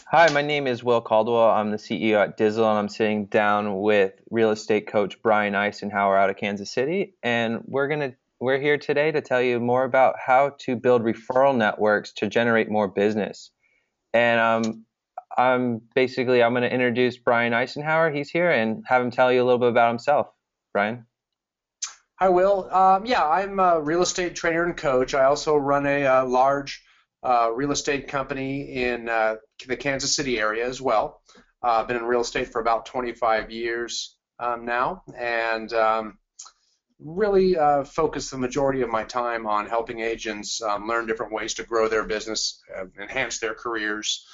Hi, my name is Will Caldwell. I'm the CEO at Dizzle, and I'm sitting down with real estate coach Brian Icenhower out of Kansas City. And we're here today to tell you more about how to build referral networks to generate more business. And I'm going to introduce Brian Icenhower. He's here and have him tell you a little bit about himself. Brian. Hi, Will. Yeah, I'm a real estate trainer and coach. I also run a, large real estate company in the Kansas City area as well. I've been in real estate for about 25 years now, and really focus the majority of my time on helping agents learn different ways to grow their business, enhance their careers,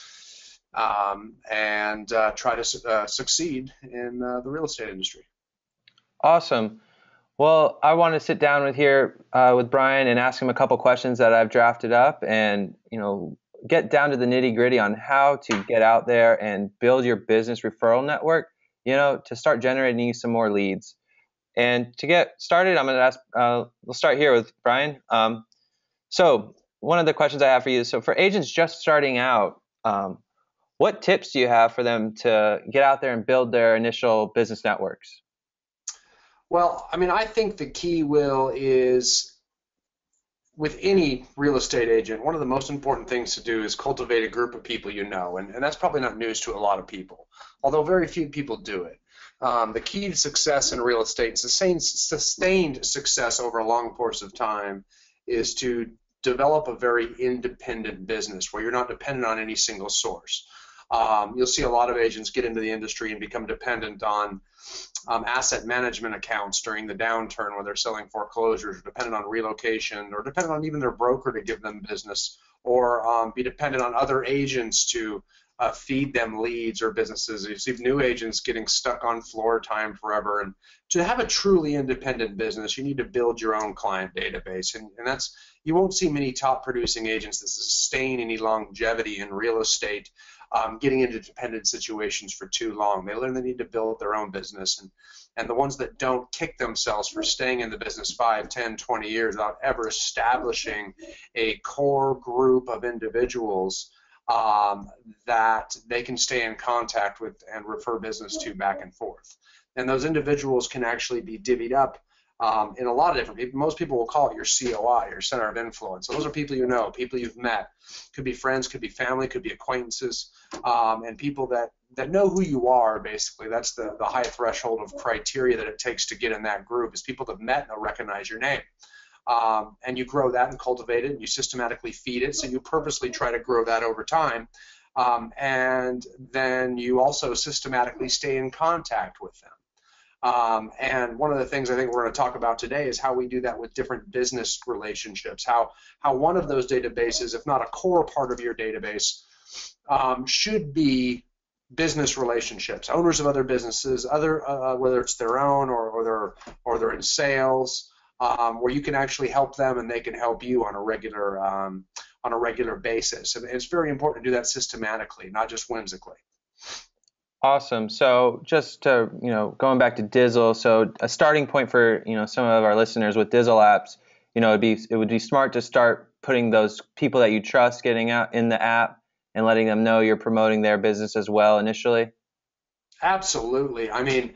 and try to succeed in the real estate industry. Awesome. Well, I want to sit down with Brian and ask him a couple questions that I've drafted up, and get down to the nitty gritty on how to get out there and build your business referral network. To start generating you some more leads. And to get started, I'm going to ask. We'll start here with Brian. So one of the questions I have for you is: so for agents just starting out, what tips do you have for them to get out there and build their initial business networks? Well, I mean, I think the key, Will, is with any real estate agent, one of the most important things to do is cultivate a group of people you know, and that's probably not news to a lot of people, although very few people do it. The key to success in real estate, sustained success over a long course of time, is to develop a very independent business where you're not dependent on any single source. You'll see a lot of agents get into the industry and become dependent on asset management accounts during the downturn when they're selling foreclosures, or dependent on relocation, or dependent on even their broker to give them business, or be dependent on other agents to feed them leads or businesses. You see new agents getting stuck on floor time forever. And to have a truly independent business, you need to build your own client database. And that's, you won't see many top producing agents that sustain any longevity in real estate getting into dependent situations for too long. They learn they need to build their own business. And the ones that don't kick themselves for staying in the business 5, 10, 20 years without ever establishing a core group of individuals that they can stay in contact with and refer business to back and forth. And those individuals can actually be divvied up in a lot of different people. Most people will call it your COI, your center of influence. So those are people you know, people you've met. Could be friends, could be family, could be acquaintances, and people that know who you are, basically. That's the high threshold of criteria that it takes to get in that group, is people that have met and they'll recognize your name. And you grow that and cultivate it, and you systematically feed it. So you purposely try to grow that over time. And then you also systematically stay in contact with them. And one of the things I think we're going to talk about today is how we do that with different business relationships, how one of those databases, if not a core part of your database, should be business relationships, owners of other businesses, whether it's their own or they're in sales, where you can actually help them and they can help you on a regular basis. And it's very important to do that systematically, not just whimsically. Awesome. So just to, going back to Dizzle, so a starting point for, some of our listeners with Dizzle apps, it would be smart to start putting those people that you trust getting out in the app and letting them know you're promoting their business as well initially. Absolutely. I mean,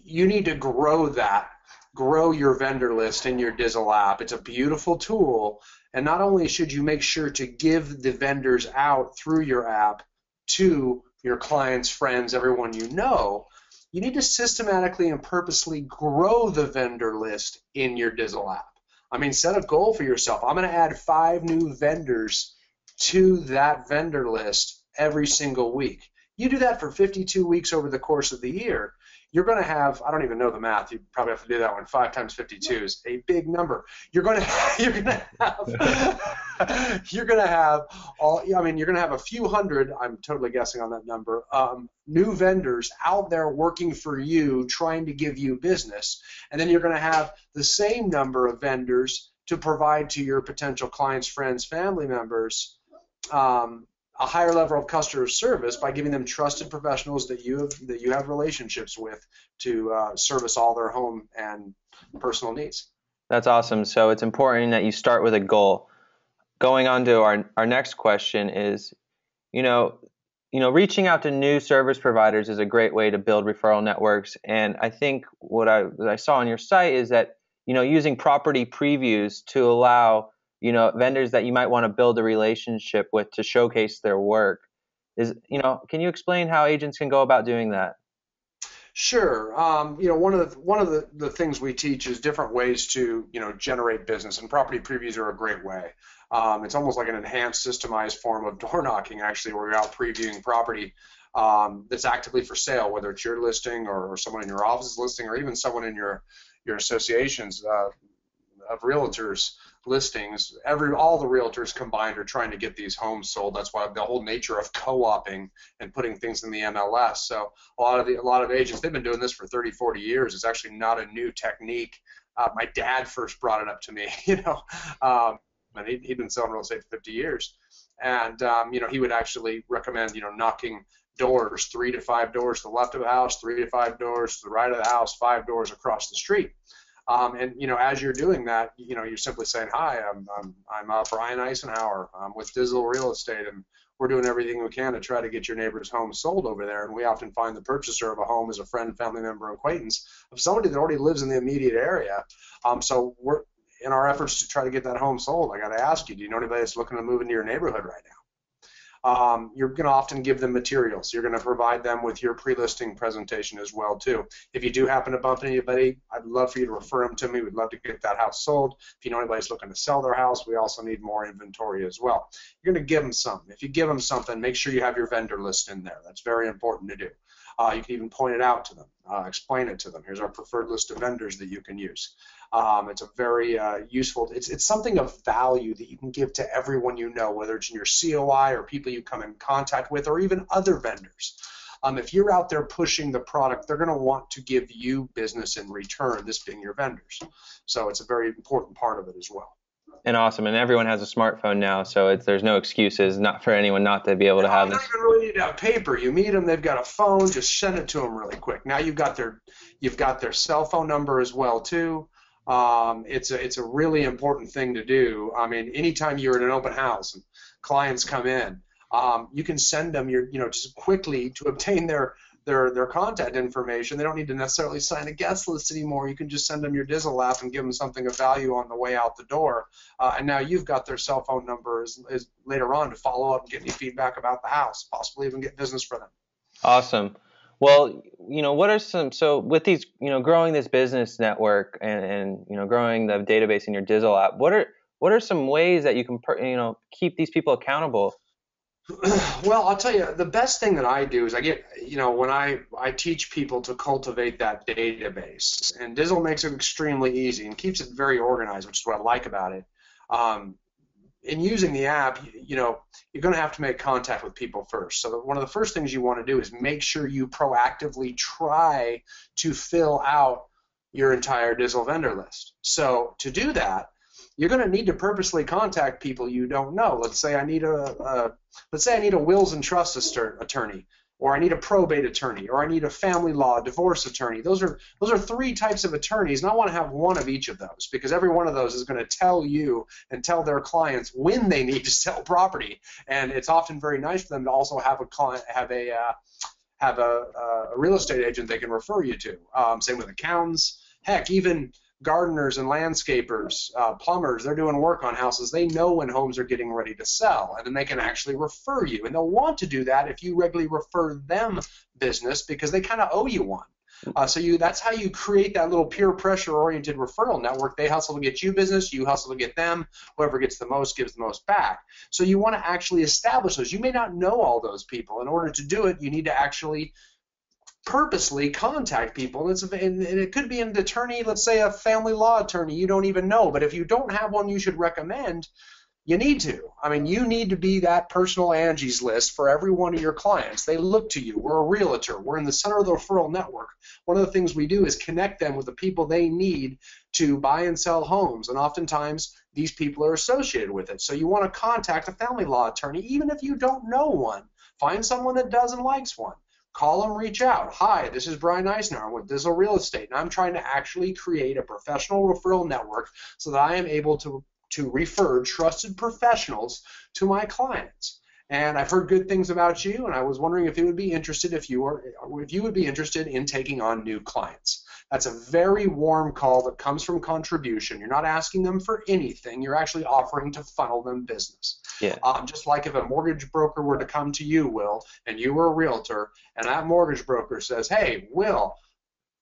you need to grow your vendor list in your Dizzle app. It's a beautiful tool. And not only should you make sure to give the vendors out through your app to your clients, friends, everyone you know, you need to systematically and purposely grow the vendor list in your Dizzle app. I mean, set a goal for yourself. I'm going to add 5 new vendors to that vendor list every single week. You do that for 52 weeks over the course of the year, you're going to have, I don't even know the math, you probably have to do that one, 5 times 52 is a big number. You're going to have a few hundred, I'm totally guessing on that number, new vendors out there working for you, trying to give you business. And then you're going to have the same number of vendors to provide to your potential clients, friends, family members, a higher level of customer service by giving them trusted professionals that you have relationships with to service all their home and personal needs. That's awesome. So it's important that you start with a goal. Going on to our next question is, you know, reaching out to new service providers is a great way to build referral networks. And I think what I saw on your site is that, using property previews to allow, vendors that you might want to build a relationship with to showcase their work is, can you explain how agents can go about doing that? Sure. One of the things we teach is different ways to generate business, and property previews are a great way. It's almost like an enhanced, systemized form of door knocking, actually, where you're out previewing property that's actively for sale, whether it's your listing or someone in your office's listing, or even someone in your associations of realtors listings. All the realtors combined are trying to get these homes sold. That's why the whole nature of co-oping and putting things in the MLS. So a lot of agents, they've been doing this for 30, 40 years. It's actually not a new technique. My dad first brought it up to me, and he'd been selling real estate for 50 years. And he would actually recommend knocking doors, 3 to 5 doors to the left of the house, 3 to 5 doors to the right of the house, 5 doors across the street. As you're doing that, you're simply saying, "Hi, I'm Brian Icenhower. I'm with Dizzle Real Estate, and we're doing everything we can to try to get your neighbor's home sold over there. And we often find the purchaser of a home is a friend, family member, acquaintance of somebody that already lives in the immediate area. So we're in our efforts to try to get that home sold. I got to ask you, do you know anybody that's looking to move into your neighborhood right now?" You're going to often give them materials. You're going to provide them with your pre-listing presentation as well too. If you do happen to bump into anybody, I'd love for you to refer them to me. We'd love to get that house sold. If you know anybody's looking to sell their house, we also need more inventory as well. You're going to give them something. If you give them something, make sure you have your vendor list in there. That's very important to do. You can even point it out to them, explain it to them. Here's our preferred list of vendors that you can use. It's a very useful, it's something of value that you can give to everyone you know, whether it's in your COI or people you come in contact with, or even other vendors. If you're out there pushing the product, they're going to want to give you business in return, this being your vendors. So it's a very important part of it as well. And awesome. And everyone has a smartphone now, so there's no excuses not for anyone not to be able to have this. You this. don't even really need to have paper. You meet them, they've got a phone, just send it to them really quick. Now you've got their cell phone number as well too. It's a really important thing to do. I mean, anytime you're in an open house and clients come in, you can send them just quickly to obtain their contact information. They don't need to necessarily sign a guest list anymore. You can just send them your Dizzle app and give them something of value on the way out the door. And now you've got their cell phone number is later on to follow up and get any feedback about the house, possibly even get business for them. Awesome. Well, what are so with these, growing this business network and growing the database in your Dizzle app, what are some ways that you can, keep these people accountable? Well, I'll tell you, the best thing that I do is I get, when I teach people to cultivate that database, and Dizzle makes it extremely easy and keeps it very organized, which is what I like about it. In using the app, you're going to have to make contact with people first. So one of the first things you want to do is make sure you proactively try to fill out your entire Dizzle vendor list. So to do that, you're going to need to purposely contact people you don't know. Let's say I need a wills and trust attorney, or I need a probate attorney, or I need a family law divorce attorney. Those are 3 types of attorneys, and I want to have one of each of those, because every one of those is going to tell you and tell their clients when they need to sell property. And it's often very nice for them to also have a real estate agent they can refer you to. Same with accountants. Heck, even gardeners and landscapers, plumbers, they're doing work on houses. They know when homes are getting ready to sell, and then they can actually refer you. And they'll want to do that if you regularly refer them business, because they kind of owe you one. That's how you create that little peer pressure-oriented referral network. They hustle to get you business, you hustle to get them. Whoever gets the most gives the most back. So you want to actually establish those. You may not know all those people. In order to do it, you need to actually purposely contact people, and it could be an attorney, let's say a family law attorney you don't even know, but if you don't have one you should recommend, you need to. I mean, you need to be that personal Angie's list for every one of your clients. They look to you. We're a realtor. We're in the center of the referral network. One of the things we do is connect them with the people they need to buy and sell homes, and oftentimes these people are associated with it. So you want to contact a family law attorney, even if you don't know one. Find someone that does and likes one. Call them, reach out. Hi, this is Brian Icenhower with Dizzle Real Estate, and I'm trying to actually create a professional referral network so that I am able to refer trusted professionals to my clients. and I've heard good things about you, and I was wondering if you would be interested in taking on new clients. That's a very warm call that comes from contribution. You're not asking them for anything. You're actually offering to funnel them business. Yeah. Just like if a mortgage broker were to come to you, Will, and you were a realtor, and that mortgage broker says, hey, Will,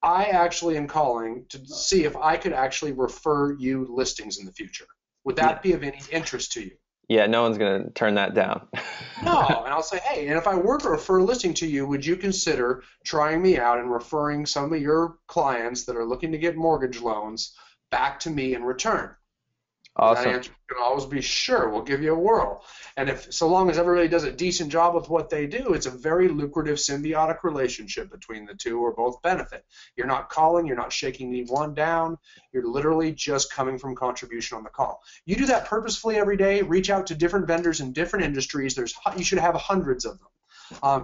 I actually am calling to see if I could actually refer you listings in the future. Would that be of any interest to you? Yeah, no one's going to turn that down. No, and I'll say, hey, and if I were to refer a listing to you, would you consider trying me out and referring some of your clients that are looking to get mortgage loans back to me in return? Awesome. That answer can always be sure. We'll give you a whirl. And if so long as everybody does a decent job with what they do, it's a very lucrative symbiotic relationship between the two, or both benefit. You're not calling, you're not shaking anyone down. You're literally just coming from contribution on the call. You do that purposefully every day. Reach out to different vendors in different industries. You should have hundreds of them.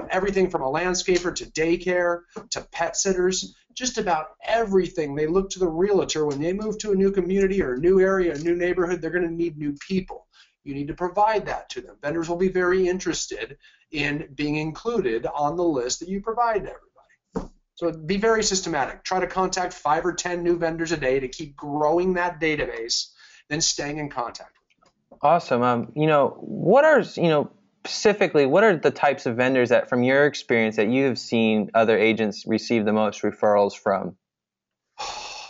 Everything from a landscaper to daycare to pet sitters, just about everything. They look to the realtor when they move to a new community or a new area, a new neighborhood. They're going to need new people. You need to provide that to them. Vendors will be very interested in being included on the list that you provide to everybody. So be very systematic. Try to contact 5 or 10 new vendors a day to keep growing that database, then staying in contact with them. Awesome. What are, specifically, what are the types of vendors that, from your experience, that you have seen other agents receive the most referrals from?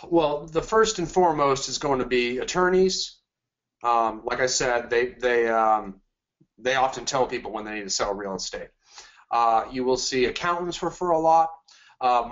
Well, the first and foremost is going to be attorneys. Like I said, they often tell people when they need to sell real estate. You will see accountants refer a lot.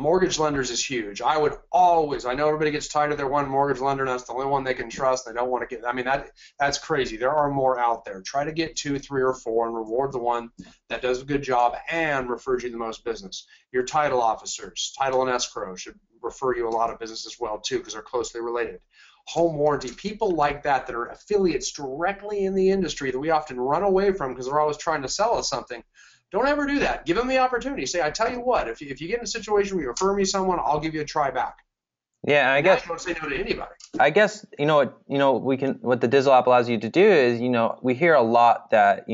Mortgage lenders is huge. I know everybody gets tired of their one mortgage lender, and that's the only one they can trust. They don't want to that's crazy. There are more out there. Try to get 2, 3, or 4 and reward the one that does a good job and refers you the most business. Your title officers, title and escrow, should refer you a lot of business as well too, because they're closely related. Home warranty, people like that are affiliates directly in the industry that we often run away from because they're always trying to sell us something. Don't ever do that. Give them the opportunity. Say, I tell you what, if you get in a situation where you refer me someone, I'll give you a try back. Yeah, I guess. Don't say no to anybody. I guess what the Dizzle app allows you to do is, we hear a lot that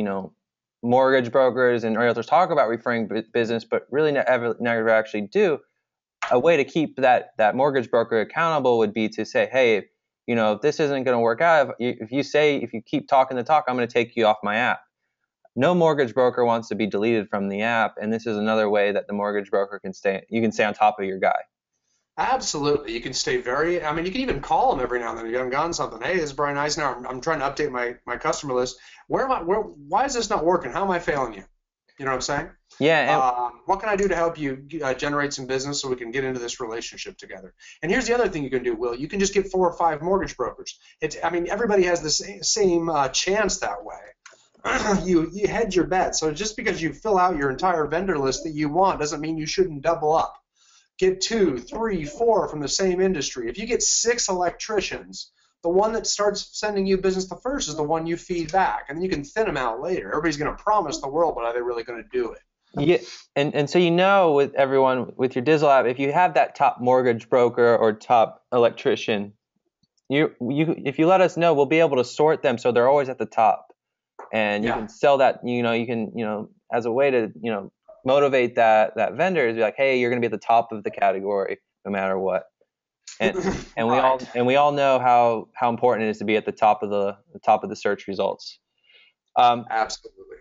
mortgage brokers and realtors talk about referring business, but really never actually do. A way to keep that mortgage broker accountable would be to say, hey, if this isn't going to work out, if you keep talking the talk, I'm going to take you off my app. No mortgage broker wants to be deleted from the app, and this is another way that the mortgage broker can stay on top of your guy. Absolutely. You can stay you can even call them every now and then. You haven't gotten something. Hey, this is Brian Icenhower. I'm trying to update my customer list. Why is this not working? How am I failing you? You know what I'm saying? Yeah. What can I do to help you generate some business so we can get into this relationship together? And here's the other thing you can do, Will. You can just get 4 or 5 mortgage brokers. Everybody has the same chance that way. You hedge your bet. So just because you fill out your entire vendor list that you want doesn't mean you shouldn't double up. Get 2, 3, 4 from the same industry. If you get 6 electricians, the one that starts sending you business the first is the one you feed back, and then you can thin them out later. Everybody's going to promise the world, but are they really going to do it? Yeah, and so with everyone, with your Dizzle app, if you have that top mortgage broker or top electrician, if you let us know, we'll be able to sort them so they're always at the top. And you can sell that, you can, as a way to, motivate that vendor, is be like, hey, you're going to be at the top of the category no matter what. And we all know how important it is to be at the top of the search results. Absolutely.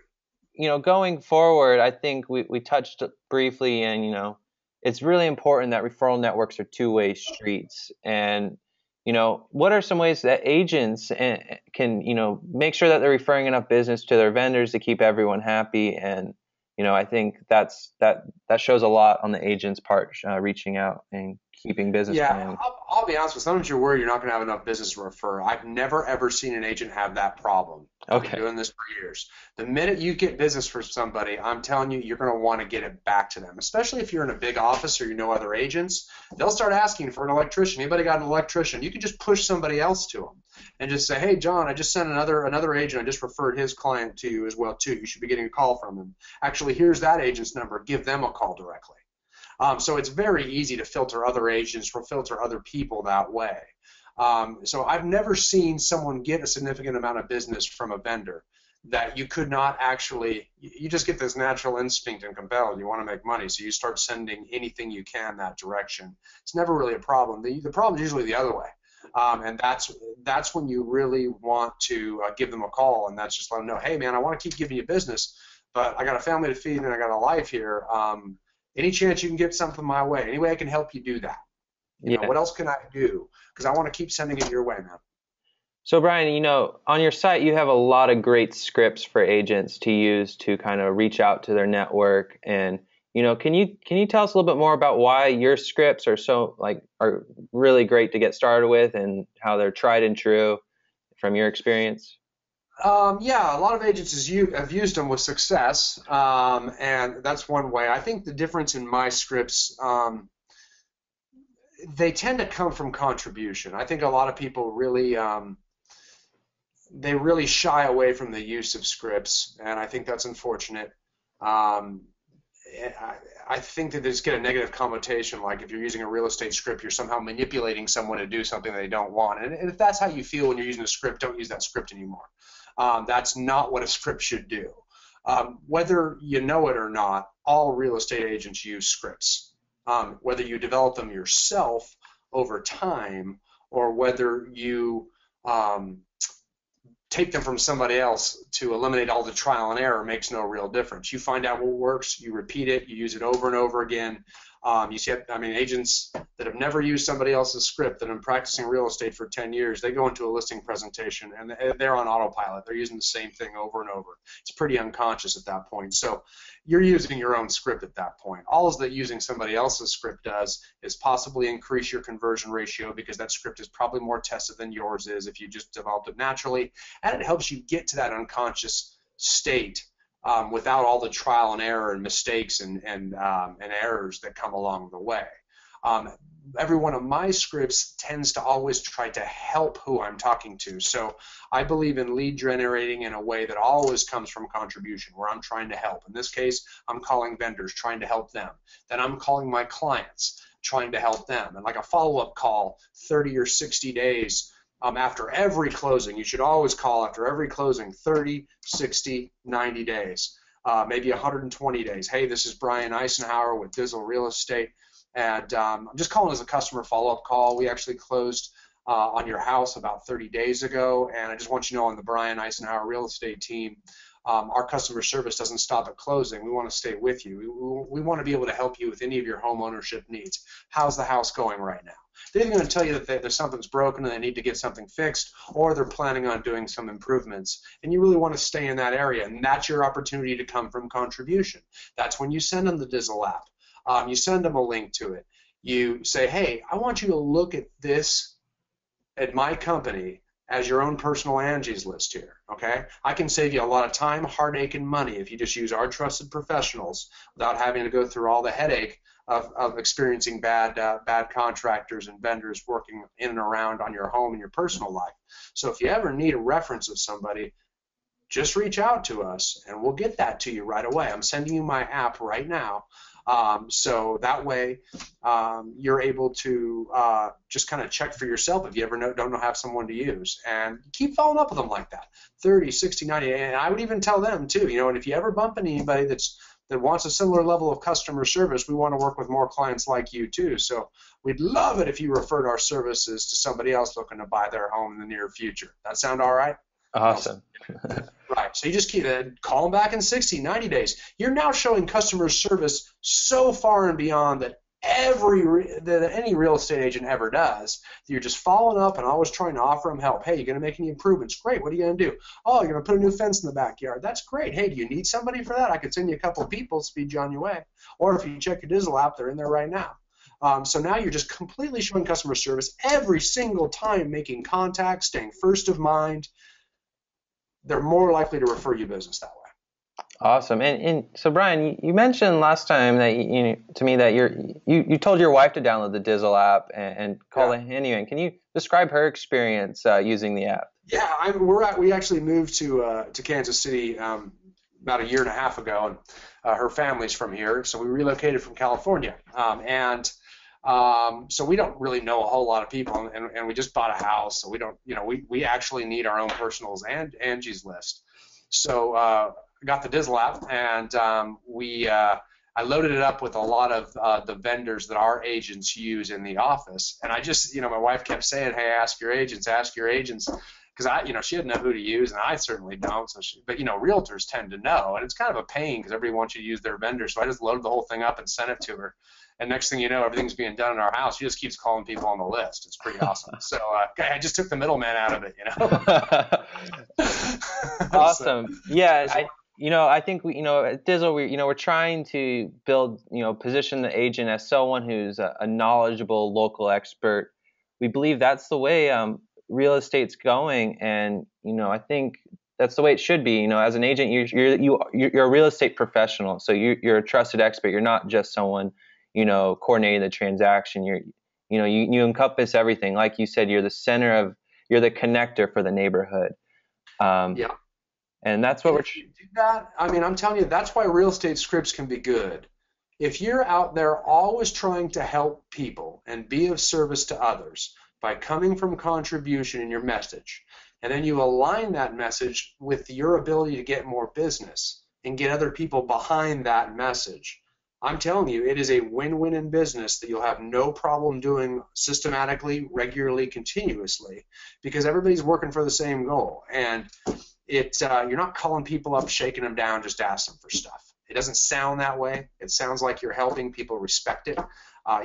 Going forward, I think we touched briefly, and it's really important that referral networks are two-way streets. And what are some ways that agents can, make sure that they're referring enough business to their vendors to keep everyone happy? And, I think that shows a lot on the agent's part, reaching out and keeping business going. I'll be honest with you. Sometimes you're worried you're not going to have enough business to refer. I've never, ever seen an agent have that problem. I've been doing this for years. The minute you get business for somebody, I'm telling you, you're going to want to get it back to them, especially if you're in a big office or you know other agents. They'll start asking for an electrician. Anybody got an electrician? You can just push somebody else to them and just say, hey, John, I just sent another agent. I just referred his client to you as well, too. You should be getting a call from him. Actually, here's that agent's number. Give them a call directly. So it's very easy to filter other agents or filter other people that way. So I've never seen someone get a significant amount of business from a vendor. that you could not actually, you just get this natural instinct and compelled. You want to make money, so you start sending anything you can that direction. It's never really a problem. The problem is usually the other way. And that's when you really want to give them a call, and that's just let them know, hey, man, I want to keep giving you business, but I got a family to feed and I got a life here. Any chance you can get something my way? Any way I can help you do that? You know, what else can I do? Because I want to keep sending it your way, man. So Brian, you know, on your site you have a lot of great scripts for agents to use to kind of reach out to their network. And you know, can you tell us a little bit more about why your scripts are really great to get started with, and how they're tried and true from your experience? Yeah, a lot of agents have used them with success, and that's one way. I think the difference in my scripts, they tend to come from contribution. I think a lot of people really they really shy away from the use of scripts, and I think that's unfortunate. I think that they just get a negative connotation, like if you're using a real estate script, you're somehow manipulating someone to do something they don't want. And if that's how you feel when you're using a script, don't use that script anymore. That's not what a script should do. Whether you know it or not, all real estate agents use scripts. Whether you develop them yourself over time, or whether you take them from somebody else to eliminate all the trial and error, makes no real difference. You find out what works, you repeat it, you use it over and over again. You see, I mean, agents that have never used somebody else's script, that have been practicing real estate for 10 years, they go into a listing presentation and they're on autopilot. They're using the same thing over and over. It's pretty unconscious at that point. So you're using your own script at that point. All that using somebody else's script does is possibly increase your conversion ratio, because that script is probably more tested than yours is if you just developed it naturally, and it helps you get to that unconscious state without all the trial and error and mistakes and errors that come along the way. Every one of my scripts tends to always try to help who I'm talking to. So I believe in lead generating in a way that always comes from contribution, where I'm trying to help. In this case, I'm calling vendors, trying to help them. Then I'm calling my clients, trying to help them. And like a follow-up call 30 or 60 days after every closing. You should always call after every closing, 30, 60, 90 days, maybe 120 days. Hey, this is Brian Icenhower with Dizzle Real Estate, and I'm just calling as a customer follow-up call. We actually closed on your house about 30 days ago, and I just want you to know, on the Brian Icenhower Real Estate team, our customer service doesn't stop at closing. We want to stay with you. We want to be able to help you with any of your home ownership needs. How's the house going right now? They're going to tell you that there's something's broken and they need to get something fixed, or they're planning on doing some improvements, and you really want to stay in that area, and that's your opportunity to come from contribution. That's when you send them the Dizzle app. You send them a link to it. You say, hey, I want you to look at this at my company as your own personal Angie's List here, okay? I can save you a lot of time, heartache, and money if you just use our trusted professionals without having to go through all the headache of experiencing bad contractors and vendors working in and around on your home and your personal life. So if you ever need a reference of somebody, just reach out to us and we'll get that to you right away. I'm sending you my app right now. So that way you're able to just kind of check for yourself if you ever don't know have someone to use, and keep following up with them like that, 30, 60, 90, and I would even tell them too, you know, and if you ever bump into anybody that wants a similar level of customer service, we want to work with more clients like you too. So we'd love it if you referred our services to somebody else looking to buy their home in the near future. That sound all right? Awesome. Right. So you just keep call them back in 60, 90 days. You're now showing customer service so far and beyond that any real estate agent ever does. You're just following up and always trying to offer them help. Hey, you're going to make any improvements? Great. What are you going to do? Oh, you're going to put a new fence in the backyard. That's great. Hey, do you need somebody for that? I could send you a couple of people, speed you on your way. Or if you check your Dizzle app, they're in there right now. So now you're just completely showing customer service every single time, making contact, staying first of mind. They're more likely to refer you business that way. Awesome. And so Brian, you mentioned last time that to me that you told your wife to download the Dizzle app and call the handyman. Can you describe her experience using the app? Yeah, we actually moved to Kansas City about a year and a half ago, and her family's from here, so we relocated from California, so we don't really know a whole lot of people, and we just bought a house, so we don't, we actually need our own personals and Angie's List. So I got the Dizzle app, and I loaded it up with a lot of the vendors that our agents use in the office. And I just, my wife kept saying, "Hey, ask your agents," because she didn't know who to use, and I certainly don't. But realtors tend to know, and it's kind of a pain because everybody wants you to use their vendor. So I just loaded the whole thing up and sent it to her. And next thing you know, everything's being done in our house. She just keeps calling people on the list. It's pretty awesome. So I just took the middleman out of it, Awesome. So, Yeah, I think at Dizzle, we're trying to build, position the agent as someone who's a knowledgeable local expert. We believe that's the way real estate's going, and I think that's the way it should be. As an agent, you're a real estate professional, so you're a trusted expert. You're not just someone, coordinating the transaction. You encompass everything. Like you said, you're the connector for the neighborhood. yeah. And that's what And we're. if you do that, I'm telling you, that's why real estate scripts can be good. If you're out there always trying to help people and be of service to others by coming from contribution in your message, and then you align that message with your ability to get more business and get other people behind that message, I'm telling you, it is a win-win in business that you'll have no problem doing systematically, regularly, continuously, because everybody's working for the same goal. And you're not calling people up, shaking them down, just ask them for stuff. It doesn't sound that way. It sounds like you're helping people respect it.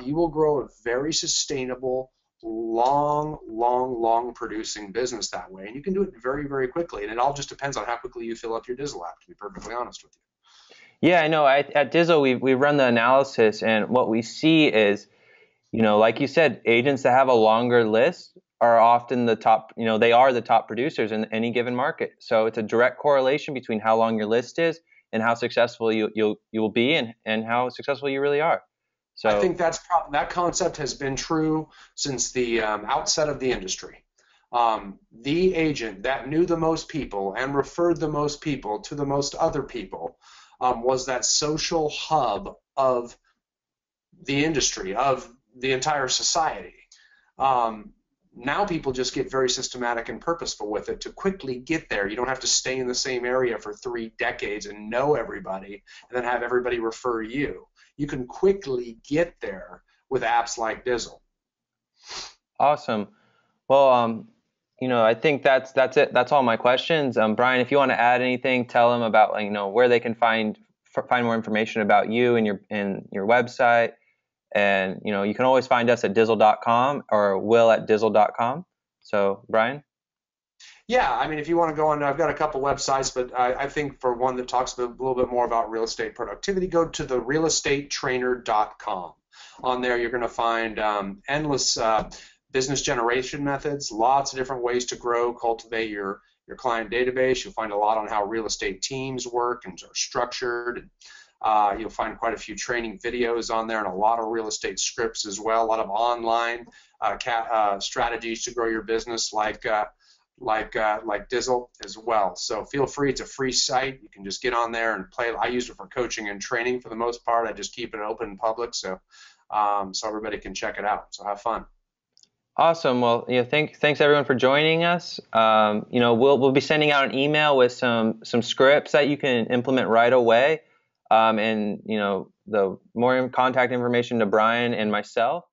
You will grow a very sustainable, long producing business that way. And you can do it very, very quickly. And it all just depends on how quickly you fill up your Dizzle app, to be perfectly honest with you. Yeah, I know. At Dizzle, we run the analysis, and what we see is, like you said, agents that have a longer list are often the top. They are the top producers in any given market. So it's a direct correlation between how long your list is and how successful you will be, and how successful you really are. So I think that concept has been true since the outset of the industry. The agent that knew the most people and referred the most people to the most other people was that social hub of the industry, of the entire society. Now people just get very systematic and purposeful with it to quickly get there. You don't have to stay in the same area for 3 decades and know everybody and then have everybody refer you. You can quickly get there with apps like Dizzle. awesome. Well, I think that's it. That's all my questions. Brian, if you want to add anything, tell them about where they can find more information about you and your website. And you can always find us at dizzle.com or will@dizzle.com. So Brian? Yeah, if you want to go on, I've got a couple websites, but I think for one that talks a little bit more about real estate productivity, go to the realestatetrainer.com. On there, you're going to find endless business generation methods, lots of different ways to grow, cultivate your client database. You'll find a lot on how real estate teams work and are structured. You'll find quite a few training videos on there and a lot of real estate scripts as well, a lot of online strategies to grow your business like Dizzle as well. So feel free. It's a free site. You can just get on there and play. I use it for coaching and training for the most part. I just keep it open and public so everybody can check it out. So have fun. Awesome. Well, thanks everyone for joining us. We'll be sending out an email with some scripts that you can implement right away. And the more contact information to Brian and myself.